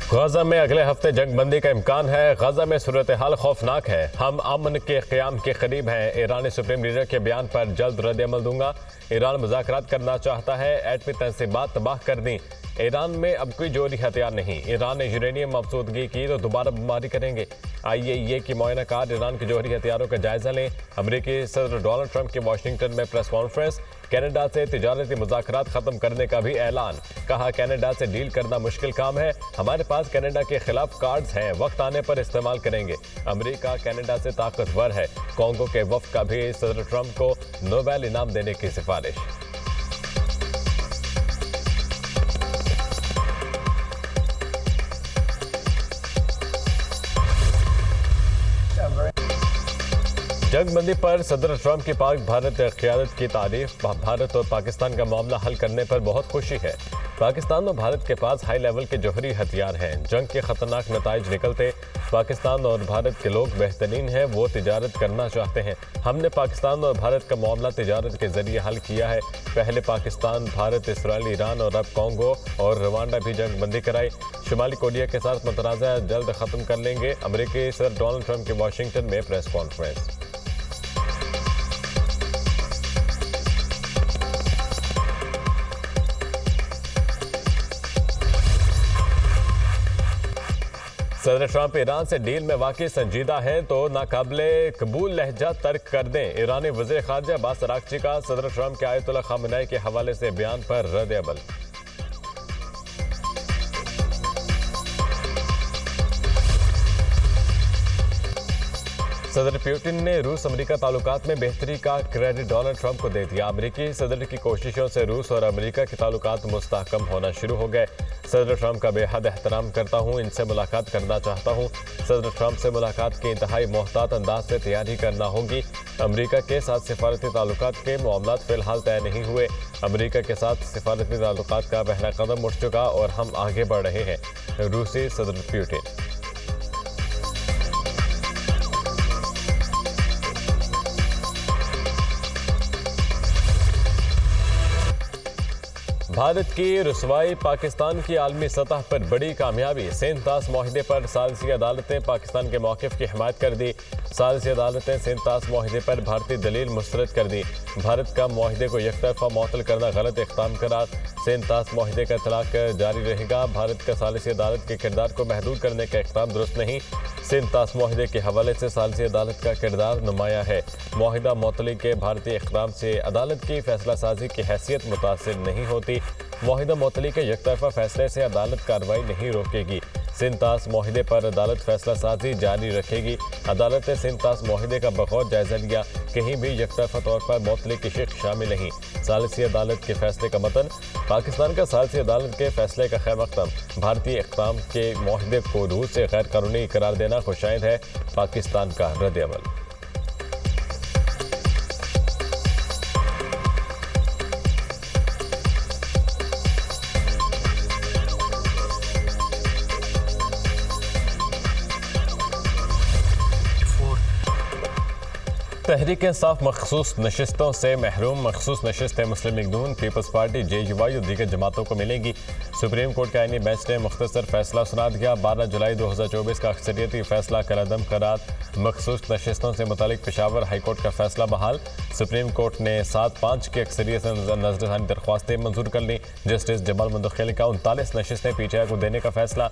गजा में अगले हफ्ते जंगबंदी का इम्कान है। गजा में सूरत हाल खौफनाक है। हम अमन के क़याम के करीब हैं। ईरानी सुप्रीम लीडर के बयान पर जल्द रद्द-ए-अमल दूंगा। ईरान मुज़ाकरात करना चाहता है। एटमी तनसीबात तबाह कर दी। ईरान में अब कोई जोहरी हथियार नहीं। ईरान ने यूरेनियम मफसूदगी की तो दोबारा बमबारी करेंगे। IAEA की मुआयना कार ईरान के जोहरी हथियारों का जायजा लें। अमेरिकी सदर डोनाल्ड ट्रंप की वाशिंगटन में प्रेस कॉन्फ्रेंस। कनाडा से तिजारती मुज़ाकरात ख़त्म करने का भी ऐलान। कहा कनाडा से डील करना मुश्किल काम है। हमारे पास कनाडा के खिलाफ कार्ड्स हैं, वक्त आने पर इस्तेमाल करेंगे। अमेरिका कनाडा से ताकतवर है। कॉन्गो के वफ़द का भी सदर ट्रंप को नोबेल इनाम देने की सिफारिश। जंगबंदी पर सदर ट्रंप की पाक भारत क़यादत की तारीफ। भारत और पाकिस्तान का मामला हल करने पर बहुत खुशी है। पाकिस्तान और भारत के पास हाई लेवल के जोहरी हथियार हैं। जंग के खतरनाक नताइज निकलते पाकिस्तान और भारत के लोग बेहतरीन हैं। वो तिजारत करना चाहते हैं। हमने पाकिस्तान और भारत का मामला तिजारत के जरिए हल किया है। पहले पाकिस्तान, भारत, इसराइल, ईरान और अब कॉन्गो और रवांडा भी जंगबंदी कराई। शुमाली कोरिया के साथ मुतनाज़ा जल्द ख़त्म कर लेंगे। अमेरिकी सदर डोनाल्ड ट्रंप की वाशिंगटन में प्रेस कॉन्फ्रेंस। सदर ट्रंप ईरान से डील में वाकई संजीदा है तो नाकाबिले कबूल लहजा तर्क कर दें। ईरानी वज़ीर ख़ारजा अब्बास अराग़ची का सदर ट्रंप के आयतुल्लाह ख़ामेनी के हवाले से बयान पर रद्द-ए-अमल। सदर पुतिन ने रूस अमेरिका ताल्लुकात में बेहतरी का क्रेडिट डोनाल्ड ट्रंप को दे दिया। अमेरिकी सदर की कोशिशों से रूस और अमेरिका के ताल्लुकात मुस्तहकम होना शुरू हो गए। सदर ट्रंप का बेहद एहतराम करता हूँ, इनसे मुलाकात करना चाहता हूँ। सदर ट्रंप से मुलाकात की इंतहाई मोहतात अंदाज से तैयारी करना होगी। अमेरिका के साथ सिफारती ताल्लुकात के मामलात फ़िलहाल तय नहीं हुए। अमेरिका के साथ सिफारती ताल्लुकात का पहला कदम उठ चुका और हम आगे बढ़ रहे हैं। रूसी सदर पुतिन। भारत की रुसवाई पाकिस्तान की आलमी सतह पर बड़ी कामयाबी। सेंतास माहिदे पर सालिसी अदालतें पाकिस्तान के मौक़िफ़ की हिमायत कर दी। सालिसी अदालतें सेंतास माहिदे पर भारतीय दलील मुस्तरद कर दी। भारत का माहिदे को यकतरफा मुअत्तल करना गलत इक़दाम करार। सेंतास माहिदे का इतलाक़ जारी रहेगा। भारत का सालिसी अदालत के किरदार को महदूद करने का इक़दाम दुरुस्त नहीं। सेंतास माहिदे के हवाले से सालिसी अदालत का किरदार नुमाया है। माहिदा मुअत्तली के भारतीय इक़दाम से अदालत की फैसला साजी की हैसियत मुतासिर नहीं होती। माहिदा मुअत्तली के यकतरफा फैसले से अदालत कार्रवाई नहीं रोकेगी। सेंतास माहिदे पर अदालत फैसला साजी जारी रखेगी। अदालत ने सेंतास माहिदे का बगौर जायजा लिया। कहीं भी यकतरफा तौर पर मुअत्तली की शिक शामिल नहीं। सालिसी अदालत के फैसले का मतन। पाकिस्तान का सालिसी अदालत के फैसले का खैर मकदम भारतीय इक़दाम के माहिदे को रूस से गैर कानूनी करार देना खुशाइंद है। पाकिस्तान का रद्द-ए-अमल। तहरीक इंसाफ मखसूस नशिस्तों से महरूम। मखसूस नशिस्तें मुस्लिम लीग नून, पीपल्स पार्टी, JUI और दीगर जमातों को मिलेंगी। सुप्रीम कोर्ट का आईनी बेंच ने मुख्तसर फैसला सुना दिया। 12 जुलाई 2024 का अक्सरियती फैसला कलअदम करार। मखसूस नशिस्तों से मुतालिक पेशावर हाई कोर्ट का फैसला बहाल। सुप्रीम कोर्ट ने 7-5 की अक्सरियत से नजरसानी दरख्वास्तें मंजूर कर ली। जस्टिस जमाल मुंदखिल का 39 नशिस्तें PTI को देने का फैसला।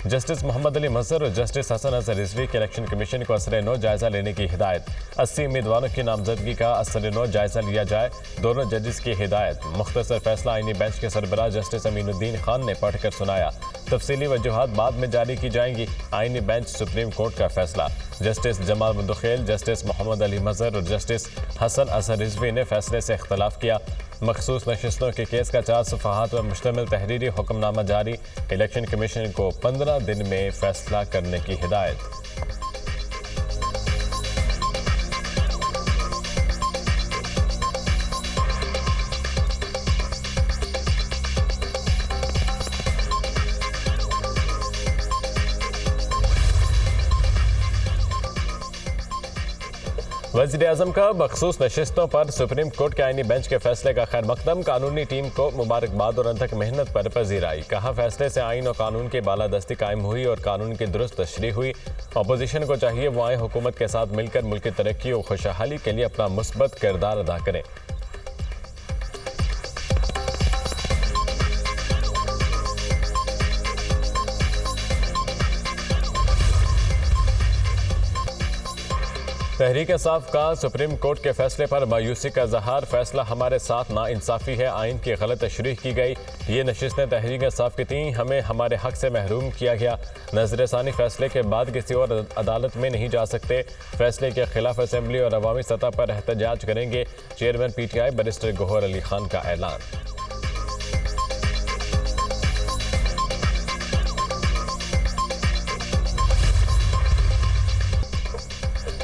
जस्टिस मोहम्मद अली मजहर और जस्टिस हसन अजहर रिजवी के इलेक्शन कमीशन को असर-ए-नौ जायजा लेने की हिदायत। 80 उम्मीदवारों की नामजदगी का असर-ए-नौ जायजा लिया जाए, दोनों जजेस की हिदायत। मुख्तसर फैसला आईनी बेंच के सरबराह जस्टिस अमीनुद्दीन खान ने पढ़कर सुनाया। तफसीली वजूहात बाद में जारी की जाएंगी। आईनी बेंच सुप्रीम कोर्ट का फैसला। जस्टिस जमाल मुंदखिल, जस्टिस मोहम्मद अली मजहर और जस्टिस हसन अजहर रिजवी ने फैसले से इख्तलाफ किया। मखसूस नशिस्तों के केस का 4 सफ़हात पर मुश्तमिल तहरीरी हुक्मनामा जारी। इलेक्शन कमीशन को 15 दिन में फैसला करने की हिदायत। वज़ीर-ए-आज़म का मखसूस नशिस्तों पर सुप्रीम कोर्ट के आईनी बेंच के फैसले का खैर मकदम। कानूनी टीम को मुबारकबाद और अनथक मेहनत पर पजीर आई। कहा, फैसले से आइन और कानून की बालादस्ती कायम हुई और कानून की दुरुस्त तशरीह हुई। अपोजिशन को चाहिए वो आए हुकूमत के साथ मिलकर मुल्क की तरक्की और खुशहाली के लिए अपना मुस्बत किरदार अदा करें। तहरीक इंसाफ का सुप्रीम कोर्ट के फैसले पर मायूसी का इजहार। फैसला हमारे साथ नाइंसाफी है, आइन की गलत तशरीह की गई। ये नशिस्तें तहरीक इंसाफ की थीं, हमें हमारे हक से महरूम किया गया। नजरसानी फैसले के बाद किसी और अदालत में नहीं जा सकते। फैसले के खिलाफ असेंबली और अवामी सतह पर एहतजाज करेंगे। Chairman PTI barrister Gohar Ali Khan का ऐलान।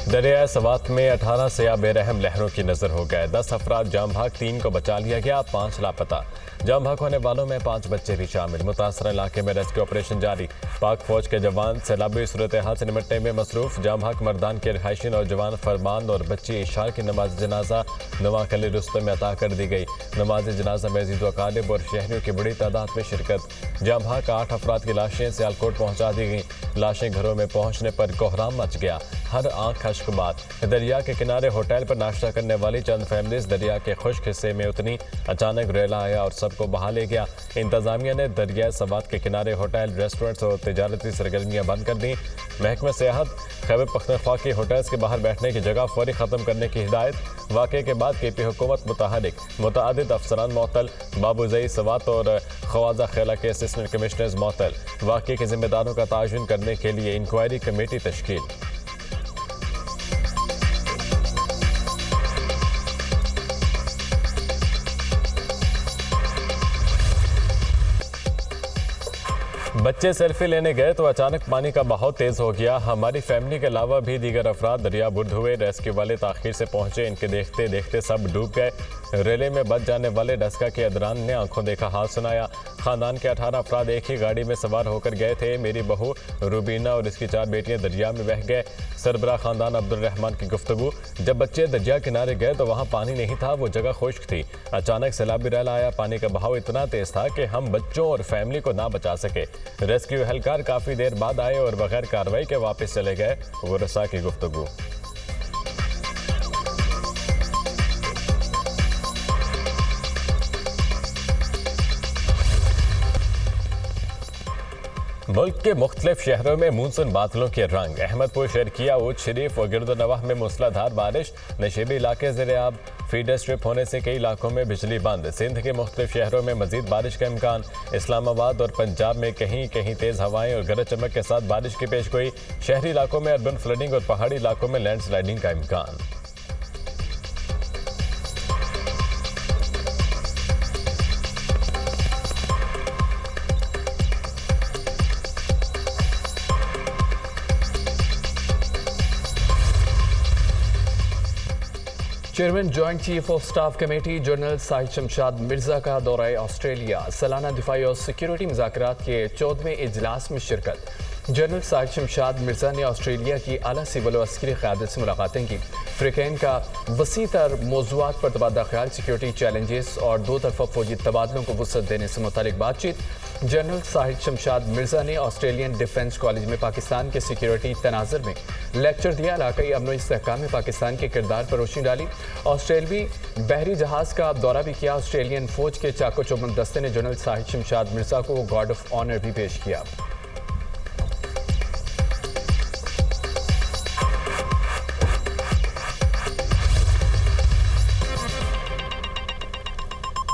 दरिया सवात में 18 सयाह बेरहम लहरों की नजर हो गए। 10 अफराद जाम भाग, 3 को बचा लिया गया, 5 लापता। जाम भाग होने वालों में 5 बच्चे भी शामिल। मुतासर इलाके में रेस्क्यू ऑपरेशन जारी। पाक फौज के जवान सैलाबी सूरत हाल से निपटने में मसरूफ। जाम भाग मर्दान के रिहायशी नौजवान फरमान और बच्ची इशार की नमाज जनाजा नवाकली रुस्तम में अता कर दी गई। नमाज जनाजा में अजीज वकालिब और शहरियों की बड़ी तादाद में शिरकत। जाम भाग का 8 अफराद की लाशें सियालकोट पहुंचा दी गई। लाशें घरों में पहुंचने पर कोहराम मच गया। हर आंख खश्कबाद। दरिया के किनारे होटल पर नाश्ता करने वाली चंद फैमिलीज दरिया के खुश्क हिस्से में उतनी। अचानक रेला आया और सबको बहा ले गया। इंतजामिया ने दरिया सवात के किनारे होटल, रेस्टोरेंट्स और तिजारती सरगर्मियां बंद कर दी। महकमा सेहत खैबर पख्तूनख्वा के होटल्स के बाहर बैठने की जगह फौरी ख़त्म करने की हिदायत। वाक़े के बाद KP हुकूमत मुतहरिक। मुतअद्दिद अफसरान मअतल। बाबूज़ई सवात और ख्वाजा खेला के असिस्टेंट कमिश्नर्स मअतल। वाक़े के जिम्मेदारों का तायुन करने के लिए इंक्वायरी कमेटी तश्कील। बच्चे सेल्फी लेने गए तो अचानक पानी का बहाव तेज हो गया। हमारी फैमिली के अलावा भी दीगर अफराद दरिया बुर्द हुए। रेस्क्यू वाले ताखीर से पहुंचे, इनके देखते देखते सब डूब गए। रेले में बच जाने वाले डस्का के अदरान ने आंखों देखा हाल सुनाया। खानदान के 18 अफराद एक ही गाड़ी में सवार होकर गए थे। मेरी बहू रूबीना और इसकी 4 बेटियां दरिया में बह गए। सरबरा खानदान अब्दुल रहमान की गुफ्तगू। जब बच्चे दरिया किनारे गए तो वहाँ पानी नहीं था, वो जगह खुश्क थी। अचानक सैलाबी रेल आया। पानी का बहाव इतना तेज था कि हम बच्चों और फैमिली को ना बचा सके। रेस्क्यू एहलकार काफी देर बाद आए और बगैर कार्रवाई के वापस चले गए। गुरसा की गुफ्तगू। मुल्क के मुख्तलिफ शहरों में मानसून बादलों के रंग। अहमदपुर, शर्किया, ऊद शरीफ और गिरदनवाह में मूसलाधार बारिश। नशीबी इलाके ज़ेर-ए-आब। फीडर स्ट्रिप होने से कई इलाकों में बिजली बंद। सिंध के मुख्तलिफ शहरों में मजीद बारिश का इम्कान। इस्लामाबाद और पंजाब में कहीं कहीं तेज़ हवाएं और गरज चमक के साथ बारिश की पेशगोई। शहरी इलाकों में अर्बन फ्लडिंग और पहाड़ी इलाकों में लैंडस्लाइडिंग का इम्कान। Chairman joint chief of staff committee general Shahid Shamshad Mirza का दौरा ऑस्ट्रेलिया। सालाना दिफाई और सिक्योरिटी मुज़ाकरात के 14वें इजलास में शिरकत। जनरल साहिद शमशाद मिर्जा ने ऑस्ट्रेलिया की आला सिविल और अस्करी क़यादत से मुलाकातें की। फ़रीक़ैन का वसी तर मौज़ूआत पर तबादला ख्याल, सिक्योरिटी चैलेंजेस और 2 तरफ़ा फ़ौजी तबादलों को वुसअत देने से मुतालिक बातचीत। जनरल साहिद शमशाद मिर्जा ने ऑस्ट्रेलियन डिफेंस कॉलेज में पाकिस्तान के सिक्योरिटी तनाज़र में लेक्चर दिया। इलाकाई अमन इस्तेहकाम में पाकिस्तान के किरदार पर रोशनी डाली। ऑस्ट्रेलवी बहरी जहाज़ का दौरा भी किया। ऑस्ट्रेलियन फ़ौज के चाको चौबंद दस्ते ने जनरल साहिद शमशाद मिर्जा को गार्ड ऑफ ऑनर भी पेश किया।